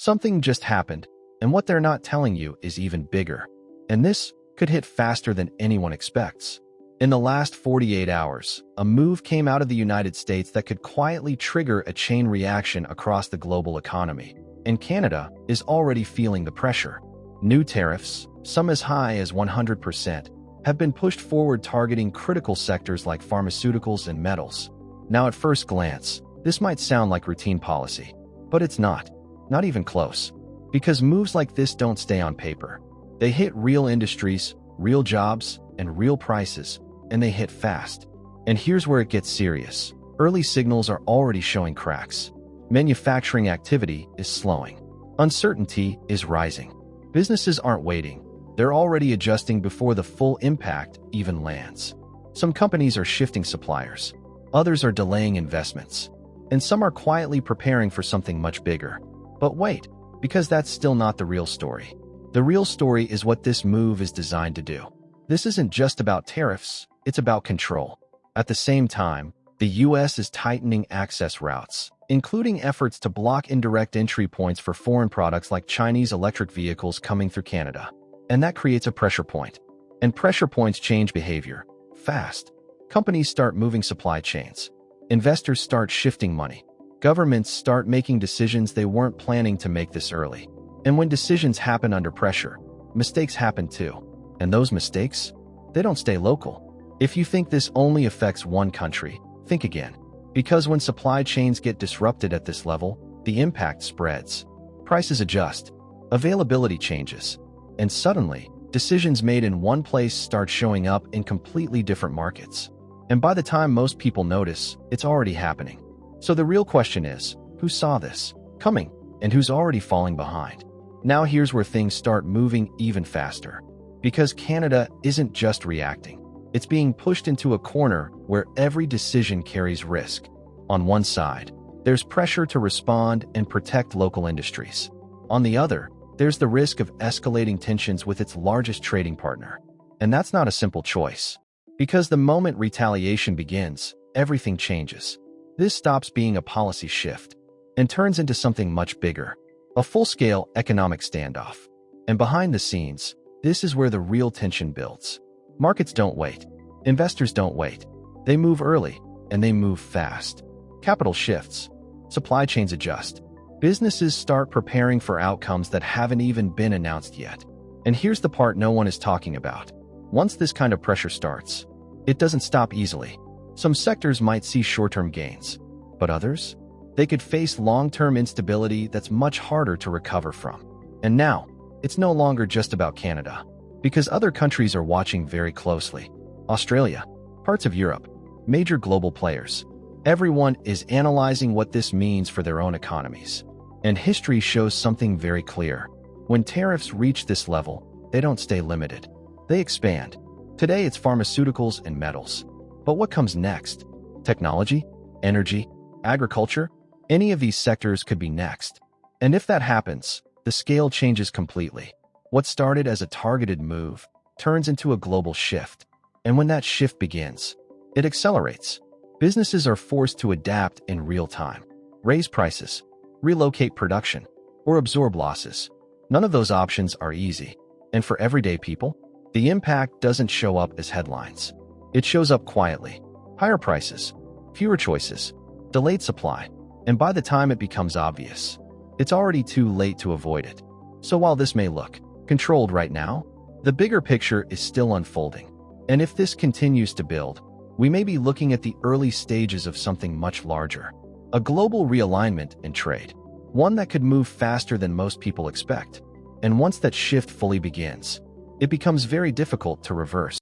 Something just happened, and what they're not telling you is even bigger. And this could hit faster than anyone expects. In the last 48 hours, a move came out of the United States that could quietly trigger a chain reaction across the global economy. And Canada is already feeling the pressure. New tariffs, some as high as 100%, have been pushed forward targeting critical sectors like pharmaceuticals and metals. Now at first glance, this might sound like routine policy, but it's not. Not even close. Because moves like this don't stay on paper. They hit real industries, real jobs, and real prices, and they hit fast. And here's where it gets serious. Early signals are already showing cracks. Manufacturing activity is slowing. Uncertainty is rising. Businesses aren't waiting. They're already adjusting before the full impact even lands. Some companies are shifting suppliers. Others are delaying investments. And some are quietly preparing for something much bigger. But wait, because that's still not the real story. The real story is what this move is designed to do. This isn't just about tariffs, it's about control. At the same time, the US is tightening access routes, including efforts to block indirect entry points for foreign products like Chinese electric vehicles coming through Canada. And that creates a pressure point. And pressure points change behavior fast. Companies start moving supply chains. Investors start shifting money. Governments start making decisions they weren't planning to make this early. And when decisions happen under pressure, mistakes happen too. And those mistakes, they don't stay local. If you think this only affects one country, think again. Because when supply chains get disrupted at this level, the impact spreads. Prices adjust, availability changes, and suddenly, decisions made in one place start showing up in completely different markets. And by the time most people notice, it's already happening. So the real question is, who saw this coming, and who's already falling behind? Now here's where things start moving even faster. Because Canada isn't just reacting. It's being pushed into a corner where every decision carries risk. On one side, there's pressure to respond and protect local industries. On the other, there's the risk of escalating tensions with its largest trading partner. And that's not a simple choice. Because the moment retaliation begins, everything changes. This stops being a policy shift and turns into something much bigger, a full-scale economic standoff. And behind the scenes, this is where the real tension builds. Markets don't wait. Investors don't wait. They move early, and they move fast. Capital shifts. Supply chains adjust. Businesses start preparing for outcomes that haven't even been announced yet. And here's the part no one is talking about. Once this kind of pressure starts, it doesn't stop easily. Some sectors might see short-term gains, but others? They could face long-term instability that's much harder to recover from. And now, it's no longer just about Canada, because other countries are watching very closely. Australia, parts of Europe, major global players. Everyone is analyzing what this means for their own economies. And history shows something very clear. When tariffs reach this level, they don't stay limited. They expand. Today it's pharmaceuticals and metals. But what comes next? Technology? Energy? Agriculture? Any of these sectors could be next. And if that happens, the scale changes completely. What started as a targeted move turns into a global shift. And when that shift begins, it accelerates. Businesses are forced to adapt in real time, raise prices, relocate production, or absorb losses. None of those options are easy. And for everyday people, the impact doesn't show up as headlines. It shows up quietly. Higher prices, fewer choices, delayed supply, and by the time it becomes obvious, it's already too late to avoid it. So while this may look controlled right now, the bigger picture is still unfolding. And if this continues to build, we may be looking at the early stages of something much larger. A global realignment in trade. One that could move faster than most people expect. And once that shift fully begins, it becomes very difficult to reverse.